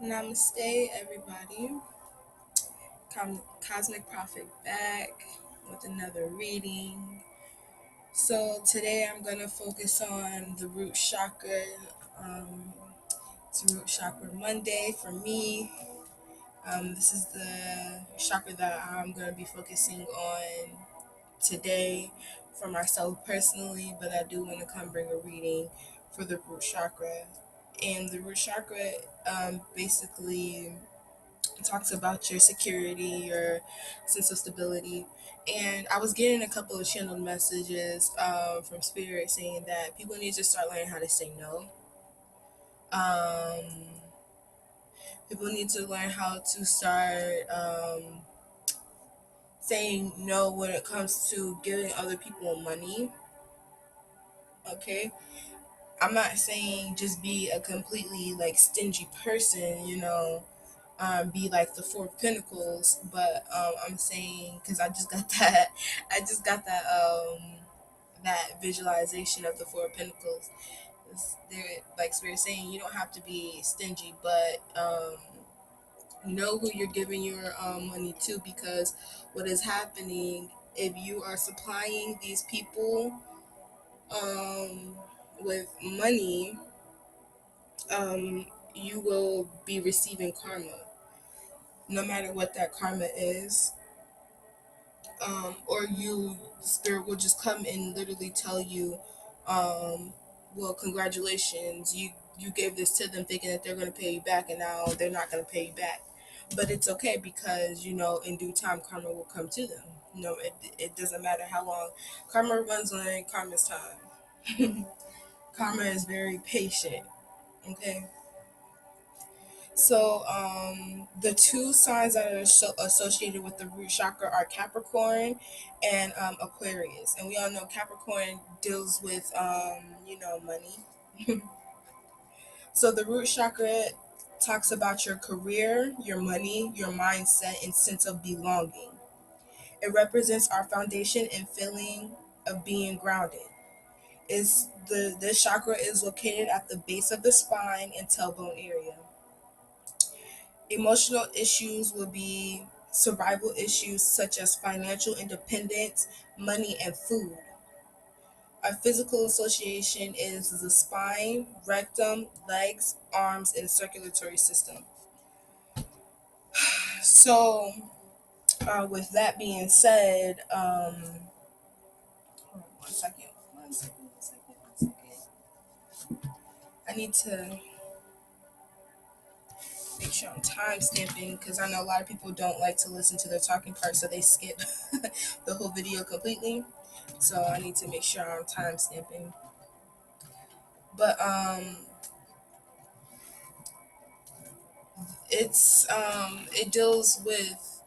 Namaste, everybody. Cosmic Prophet back with another reading. So today I'm going to focus on the root chakra. Um, it's Root Chakra Monday for me. This is the chakra that I'm going to be focusing on today for myself personally, but I do want to come bring a reading for the root chakra. And the root chakra basically talks about your security, your sense of stability. And I was getting a couple of channeled messages from Spirit saying that people need to start learning how to say no. Um, People need to learn how to start saying no when it comes to giving other people money. Okay, I'm not saying just be a completely like stingy person, be like the Four of Pentacles, but I'm saying because I just got that, I just got that visualization of the Four of Pentacles. They're like Spirit saying you don't have to be stingy, but know who you're giving your money to, because what is happening if you are supplying these people um, with money, you will be receiving karma, no matter what that karma is. Or Spirit will just come and literally tell you, well, congratulations, you gave this to them thinking that they're going to pay you back, and now they're not going to pay you back. But it's okay, because in due time karma will come to them. It doesn't matter how long. Karma runs on karma's time. Karma is very patient. Okay. So, the two signs that are associated with the root chakra are Capricorn and Aquarius. And we all know Capricorn deals with, money. So, the root chakra talks about your career, your money, your mindset, and sense of belonging. It represents our foundation and feeling of being grounded. This chakra is located at the base of the spine and tailbone area. Emotional issues will be survival issues such as financial independence, money, and food. A physical association is the spine, rectum, legs, arms, and circulatory system. So, with that being said, hold on one second, one second, one second, one second. I need to make sure I'm time stamping, because I know a lot of people don't like to listen to the talking part, so they skip the whole video completely. So I need to make sure I'm time stamping. But it deals with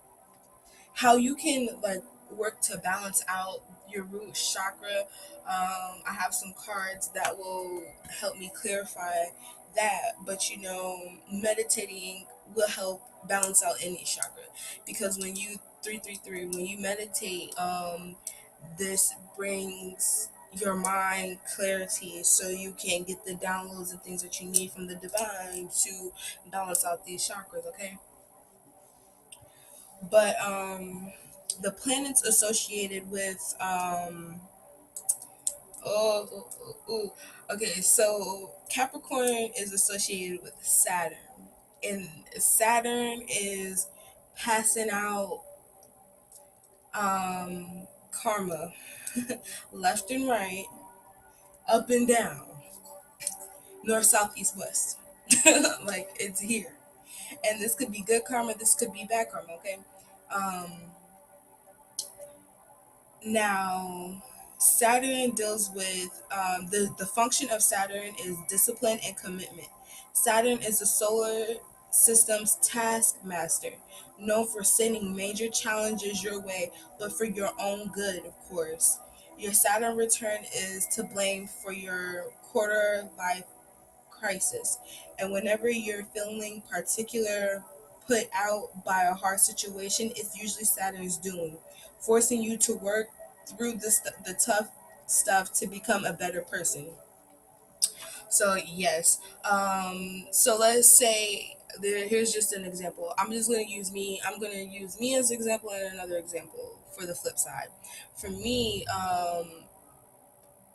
how you can like work to balance out your root chakra. I have some cards that will help me clarify that, but meditating will help balance out any chakra, because when you 333 when you meditate, this brings your mind clarity, so you can get the downloads and things that you need from the divine to balance out these chakras. Okay. But the planets associated with oh, oh, oh, oh, okay, so Capricorn is associated with Saturn, and Saturn is passing out karma left and right, up and down, north, south, east, west. Like, it's here. And this could be good karma, this could be bad karma. Okay. um Now, Saturn deals with the function of Saturn is discipline and commitment. Saturn is the solar system's taskmaster, known for sending major challenges your way, but for your own good, of course. Your Saturn return is to blame for your quarter life crisis. And whenever you're feeling particular put out by a hard situation, it's usually Saturn's doing, forcing you to work through the tough stuff to become a better person. So yes. So let's say here's just an example. I'm just gonna use me. I'm gonna use me as an example and another example for the flip side. For me,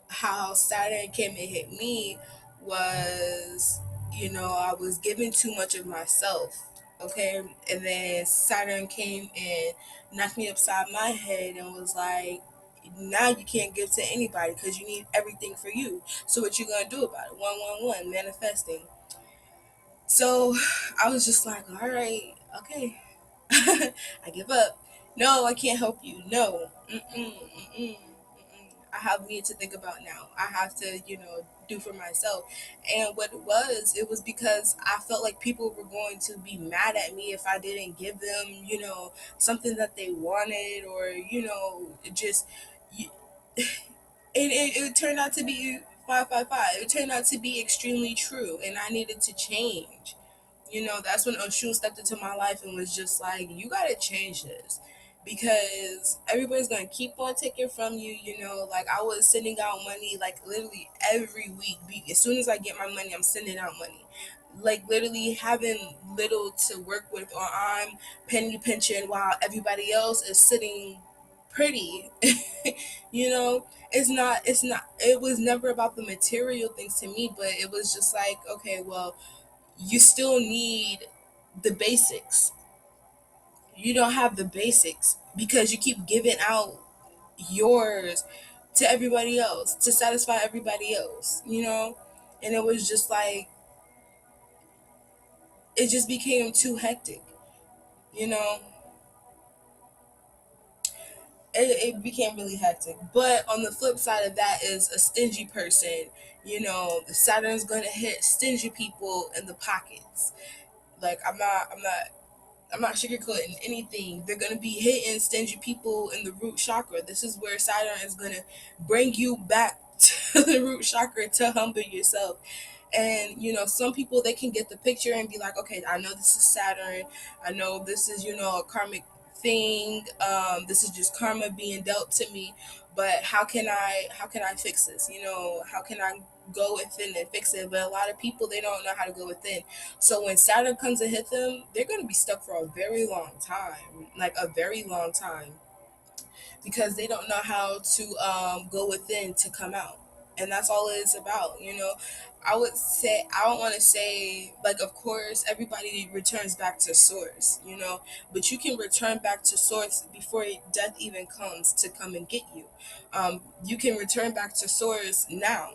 how Saturn came and hit me was, I was giving too much of myself. Okay, and then Saturn came and knocked me upside my head and was like, now you can't give to anybody because you need everything for you. So what you gonna do about it? 111 manifesting. So I was just like, all right, okay, I give up. No, I can't help you. No, mm-mm. I have me to think about now. I have to, do for myself. And what it was because I felt like people were going to be mad at me if I didn't give them, something that they wanted, or, just, it, it turned out to be 555. It turned out to be extremely true, and I needed to change. That's when Oshun stepped into my life and was just like, you gotta change this. Because everybody's gonna keep on taking from you, like I was sending out money like literally every week. As soon as I get my money, I'm sending out money. Like literally having little to work with, or I'm penny pinching while everybody else is sitting pretty. It was never about the material things to me, but it was just like, okay, well, you still need the basics. You don't have the basics because you keep giving out yours to everybody else to satisfy everybody else. And it was just like, it just became too hectic. you know it became really hectic. But on the flip side of that is a stingy person. The Saturn's gonna hit stingy people in the pockets. Like I'm not sugarcoating anything. They're gonna be hitting stingy people in the root chakra. This is where Saturn is gonna bring you back to the root chakra to humble yourself. And some people, they can get the picture and be like, okay, I know this is Saturn. I know this is a karmic thing. This is just karma being dealt to me. But how can I fix this? How can I go within and fix it? But a lot of people, they don't know how to go within. So when Saturn comes to hit them, they're going to be stuck for a very long time, like a very long time, because they don't know how to go within to come out. And that's all it's about. I would say, I don't want to say, like, of course, everybody returns back to source, but you can return back to source before death even comes to come and get you. You can return back to source now.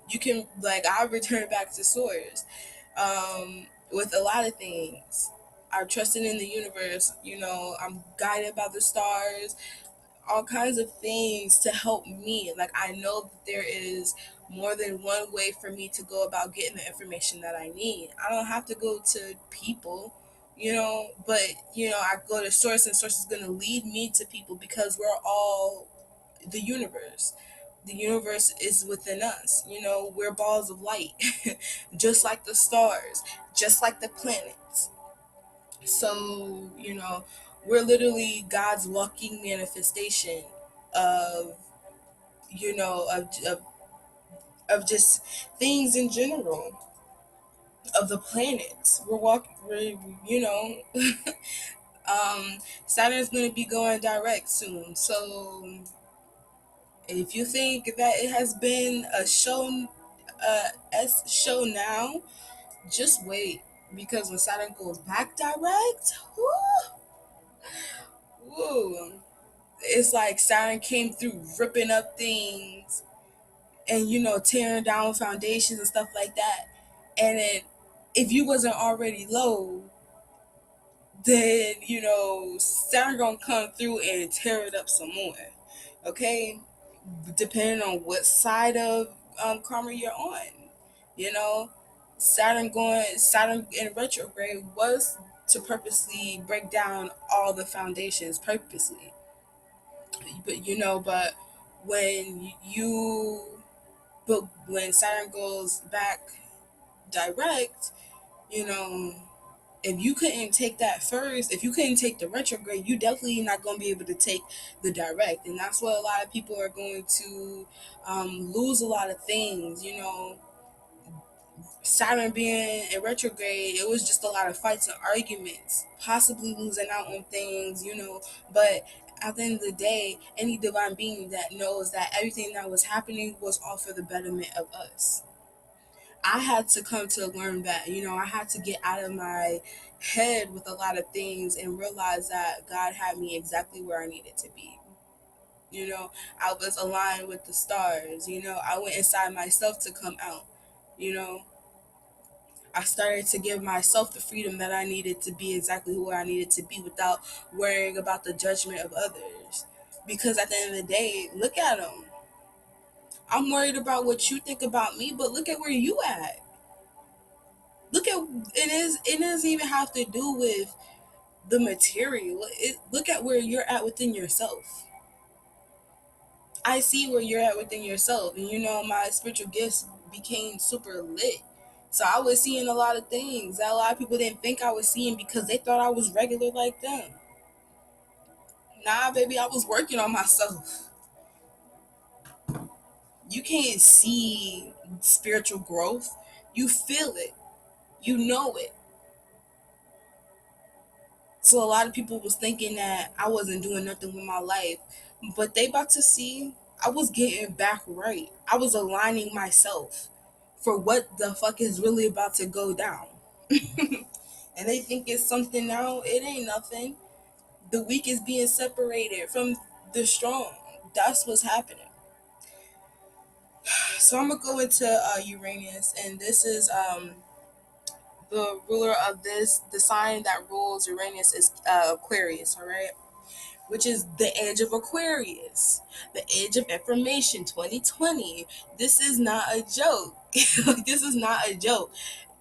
You can, like, I return back to source with a lot of things. I'm trusting in the universe. I'm guided by the stars, all kinds of things to help me. Like, I know that there is more than one way for me to go about getting the information that I need. I don't have to go to people, but I go to source, and source is going to lead me to people, because we're all the universe. The universe is within us. We're balls of light, just like the stars, just like the planets. So, we're literally God's walking manifestation of, of just things in general, of the planets. Saturn's going to be going direct soon. So if you think that it has been a show now, just wait. Because when Saturn goes back direct, woo, it's like Saturn came through ripping up things and tearing down foundations and stuff like that. And then if you wasn't already low, then Saturn gonna come through and tear it up some more. Okay, depending on what side of karma you're on. You know, Saturn in retrograde was to purposely break down all the foundations purposely. But when you but when Saturn goes back direct, you know, if you couldn't take that first, if you couldn't take the retrograde, you definitely not going to be able to take the direct. And that's what a lot of people are going to lose a lot of things. Saturn being in retrograde, it was just a lot of fights and arguments, possibly losing out on things, But at the end of the day, any divine being that knows that everything that was happening was all for the betterment of us. I had to come to learn that, I had to get out of my head with a lot of things and realize that God had me exactly where I needed to be. I was aligned with the stars, I went inside myself to come out, you know. I started to give myself the freedom that I needed to be exactly who I needed to be without worrying about the judgment of others. Because at the end of the day, look at them. I'm worried about what you think about me, but look at where you at. Look at it doesn't even have to do with the material. Look at where you're at within yourself. I see where you're at within yourself. And my spiritual gifts became super lit. So I was seeing a lot of things that a lot of people didn't think I was seeing because they thought I was regular like them. Nah, baby, I was working on myself. You can't see spiritual growth. You feel it. You know it. So a lot of people was thinking that I wasn't doing nothing with my life. But they about to see I was getting back right. I was aligning myself for what the fuck is really about to go down. And they think it's something now. It ain't nothing. The weak is being separated from the strong. That's what's happening. So I'm gonna go into Uranus, and this is the ruler of the sign that rules Uranus is Aquarius. All right, which is the age of Aquarius, the age of information, 2020. This is not a joke. This is not a joke.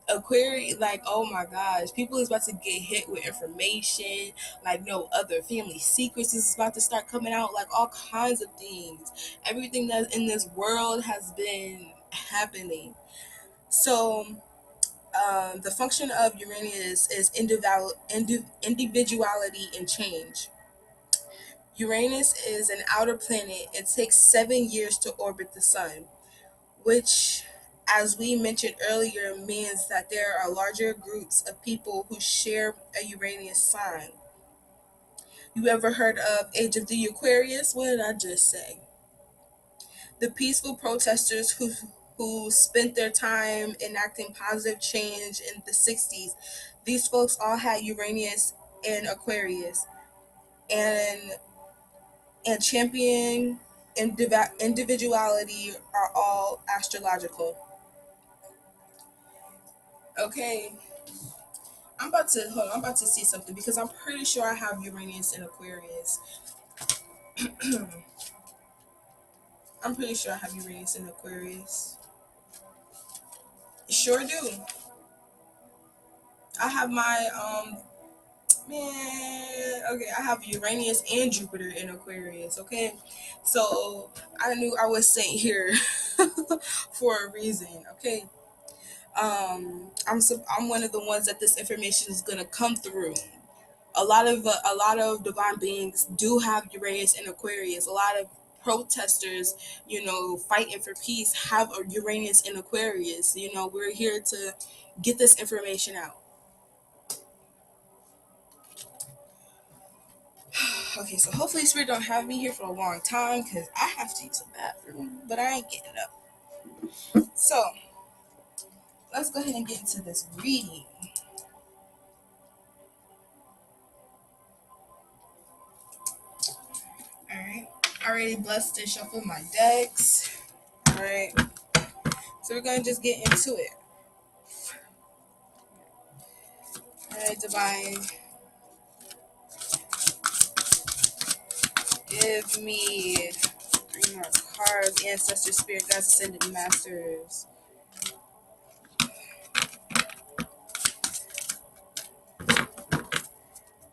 Aquarius, like, oh my gosh, people is about to get hit with information like no other. Family secrets is about to start coming out, like all kinds of things. Everything that's in this world has been happening. So the function of Uranus is individuality and change. Uranus is an outer planet. It takes 7 years to orbit the sun, which, as we mentioned earlier, means that there are larger groups of people who share a Uranus sign. You ever heard of Age of the Aquarius? What did I just say? The peaceful protesters who spent their time enacting positive change in the 60s. These folks all had Uranus and Aquarius, and championing individuality are all astrological. Okay, I'm about to see something because I'm pretty sure I have Uranus and Aquarius. I'm pretty sure I have Uranus and Aquarius. Sure do. I have my okay, I have Uranus and Jupiter in Aquarius, okay? So I knew I was sent here for a reason, okay? I'm one of the ones that this information is gonna come through. A lot of divine beings do have Uranus and Aquarius. A lot of protesters, fighting for peace, have a Uranus and Aquarius. We're here to get this information out. Okay, so hopefully Spirit don't have me here for a long time because I have to use the bathroom, but I ain't getting up. So let's go ahead and get into this reading. All right, I already blessed and shuffled my decks. All right, so we're gonna just get into it. All right, divine, give me 3 more cards. Ancestor, Spirit, Guides, Ascended Masters.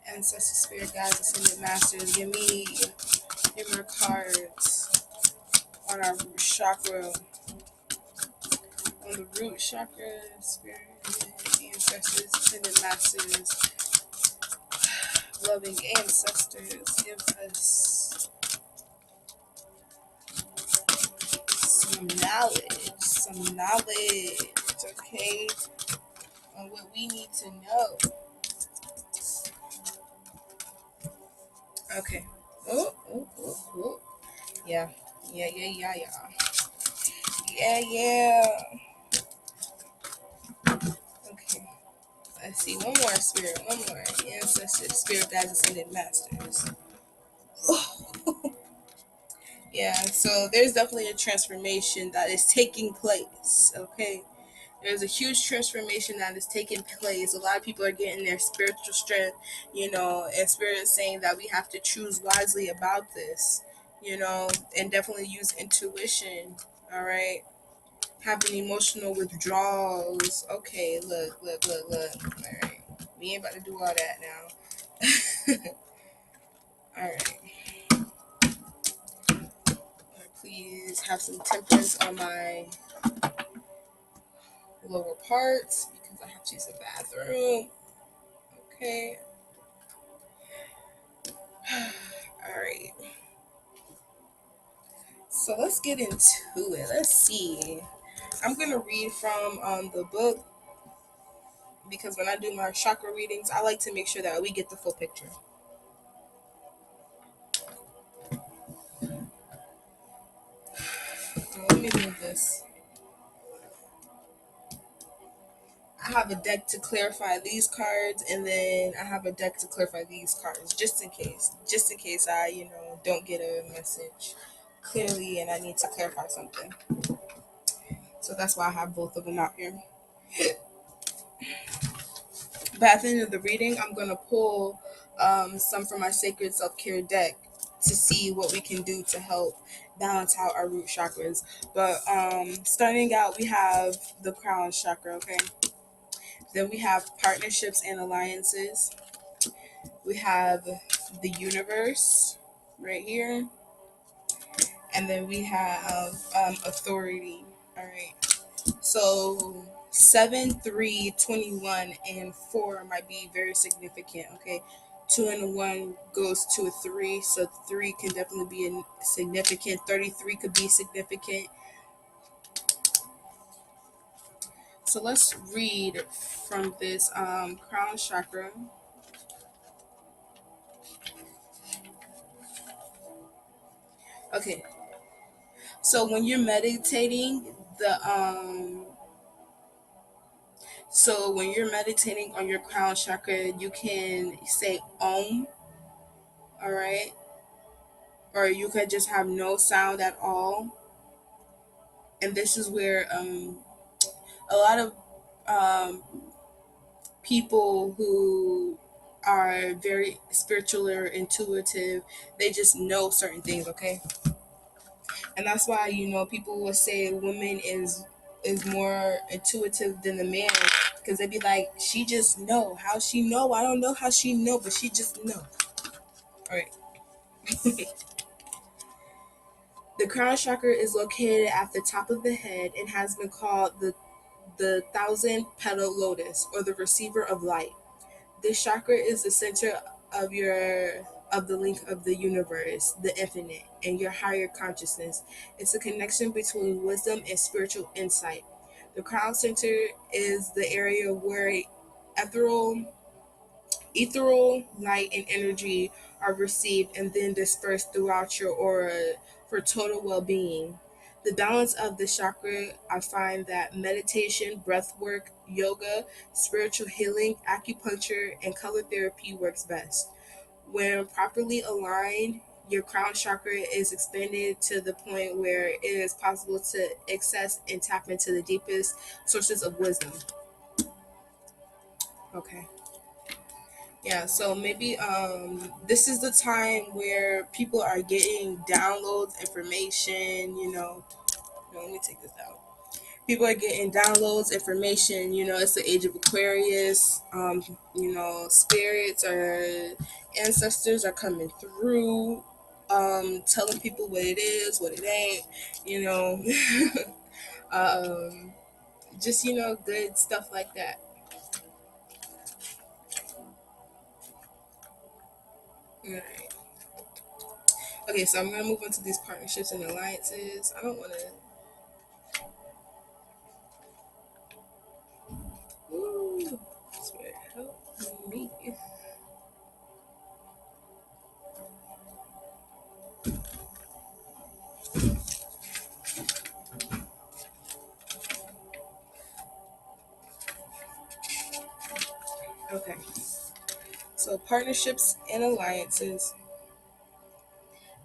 Ancestor, Spirit, Guides, Ascended Masters. Give me 3 more cards on our chakra. On the root chakra, Spirit, Ancestors, Ascended Masters. Loving ancestors, give us some knowledge. okay, on what we need to know. Okay. Oh, oh, oh, oh. Yeah. Yeah, yeah, yeah, yeah. Yeah, yeah. Okay. Let's see. One more spirit. One more. Ancestors, spirit guides, ascended masters. Yeah, so there's definitely a transformation that is taking place. Okay. There's a huge transformation that is taking place. A lot of people are getting their spiritual strength, and spirit is saying that we have to choose wisely about this, and definitely use intuition. All right. Having emotional withdrawals. Okay, look. All right. We ain't about to do all that now. All right. Please have some temperance on my lower parts because I have to use the bathroom. Okay. All right. So let's get into it. Let's see. I'm going to read from the book because when I do my chakra readings, I like to make sure that we get the full picture. Let me move this. I have a deck to clarify these cards, and then I have a deck to clarify these cards, just in case I, don't get a message clearly and I need to clarify something. So that's why I have both of them out here. But at the end of the reading, I'm going to pull some from my Sacred Self-Care deck to see what we can do to help balance out our root chakras. But starting out, we have the crown chakra, okay? Then we have partnerships and alliances. We have the universe right here. And then we have authority. All right. So 7, 3, 21, and 4 might be very significant. Okay. 2 and 1 goes to a 3. So 3 can definitely be significant. 33 could be significant. So let's read from this crown chakra. Okay. So when you're meditating, on your crown chakra, you can say Om, all right? Or you could just have no sound at all. And this is where a lot of um, people who are very spiritual or intuitive, they just know certain things, okay? And that's why, people will say women is more intuitive than the man, because they'd be like, she just know. How she know? I don't know how she know, but she just know. All right. The crown chakra is located at the top of the head and has been called the thousand petal lotus, or the receiver of light. This chakra is the center of the link of the universe, the infinite, and your higher consciousness. It's a connection between wisdom and spiritual insight. The crown center is the area where ethereal light and energy are received and then dispersed throughout your aura for total well-being. The balance of the chakra, I find that meditation, breath work, yoga, spiritual healing, acupuncture, and color therapy works best. When properly aligned, your crown chakra is expanded to the point where it is possible to access and tap into the deepest sources of wisdom. Okay. Yeah, so maybe this is the time where people are getting downloads, information, let me take this down. People are getting downloads, information, it's the age of Aquarius. Spirits or ancestors are coming through, telling people what it is, what it ain't, you know. um, just, good stuff like that. All right. Okay, so I'm gonna move on to these partnerships and alliances. I don't want to. Okay, so partnerships and alliances.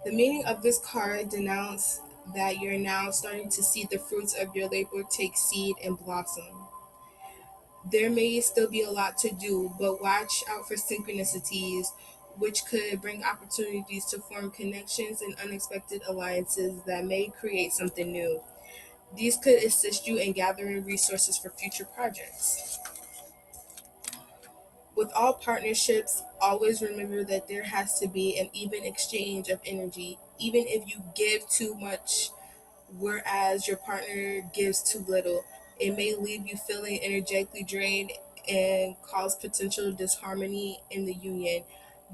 The meaning of this card denounce that you're now starting to see the fruits of your labor take seed and blossom. There may still be a lot to do, but watch out for synchronicities, which could bring opportunities to form connections and unexpected alliances that may create something new. These could assist you in gathering resources for future projects. With all partnerships, always remember that there has to be an even exchange of energy. Even if you give too much, whereas your partner gives too little, it may leave you feeling energetically drained and cause potential disharmony in the union.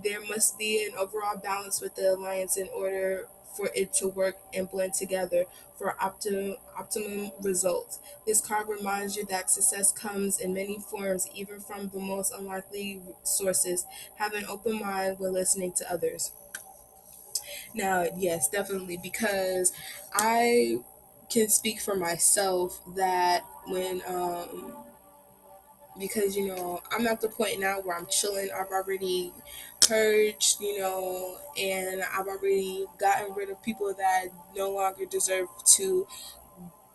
There must be an overall balance with the alliance in order for it to work and blend together for optimum results. This card reminds you that success comes in many forms, even from the most unlikely sources. Have an open mind when listening to others. Now, yes, definitely, because I can speak for myself that when because I'm at the point now where I'm chilling. I've already purged, and I've already gotten rid of people that no longer deserve to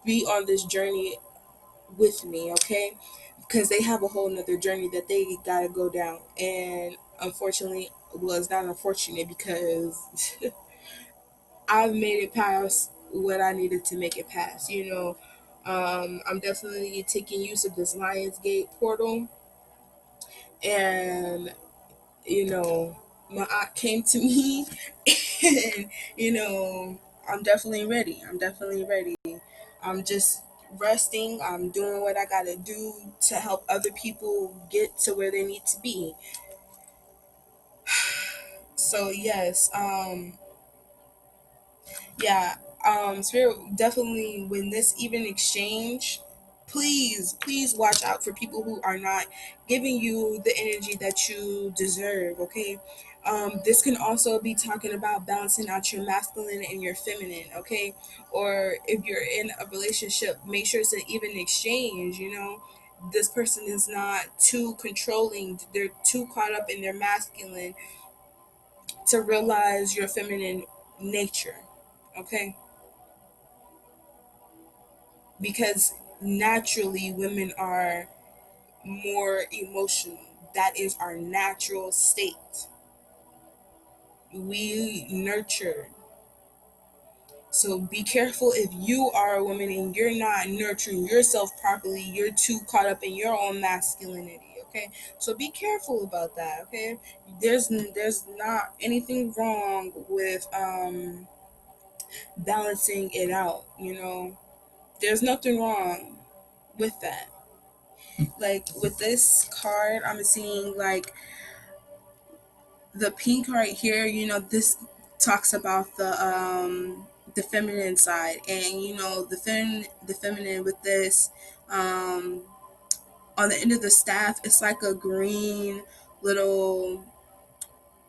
be on this journey with me, okay? Because they have a whole nother journey that they gotta go down. And unfortunately, well, it's not unfortunate because I've made it past what I needed to make it past, I'm definitely taking use of this Lionsgate portal, and my aunt came to me, and I'm definitely ready. I'm just resting. I'm doing what I gotta do to help other people get to where they need to be. So yes, yeah, Spirit, definitely, when this even exchange, please watch out for people who are not giving you the energy that you deserve, okay? This can also be talking about balancing out your masculine and your feminine, okay? Or if you're in a relationship, make sure it's an even exchange, this person is not too controlling, they're too caught up in their masculine to realize your feminine nature, okay? Because naturally women are more emotional. That is our natural state. We nurture. So be careful if you are a woman and you're not nurturing yourself properly, you're too caught up in your own masculinity, okay? So be careful about that, okay? There's not anything wrong with balancing it out, There's nothing wrong with that. Like with this card, I'm seeing like the pink right here. This talks about the feminine side, and the feminine with this on the end of the staff, it's like a green little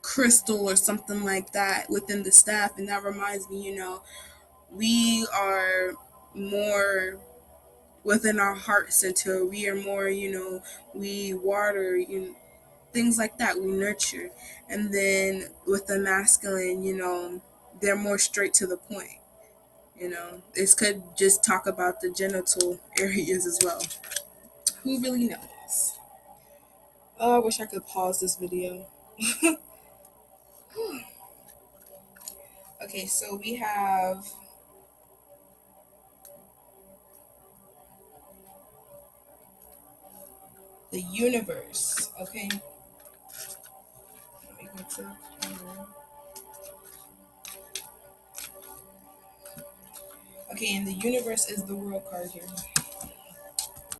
crystal or something like that within the staff, and that reminds me, we are more within our heart center. We are more, we water, things like that. We nurture. And then with the masculine, they're more straight to the point. This could just talk about the genital areas as well. Who really knows? Oh, I wish I could pause this video. Okay, so we have the universe. Okay. Let me go to Okay, and the universe is the world card here.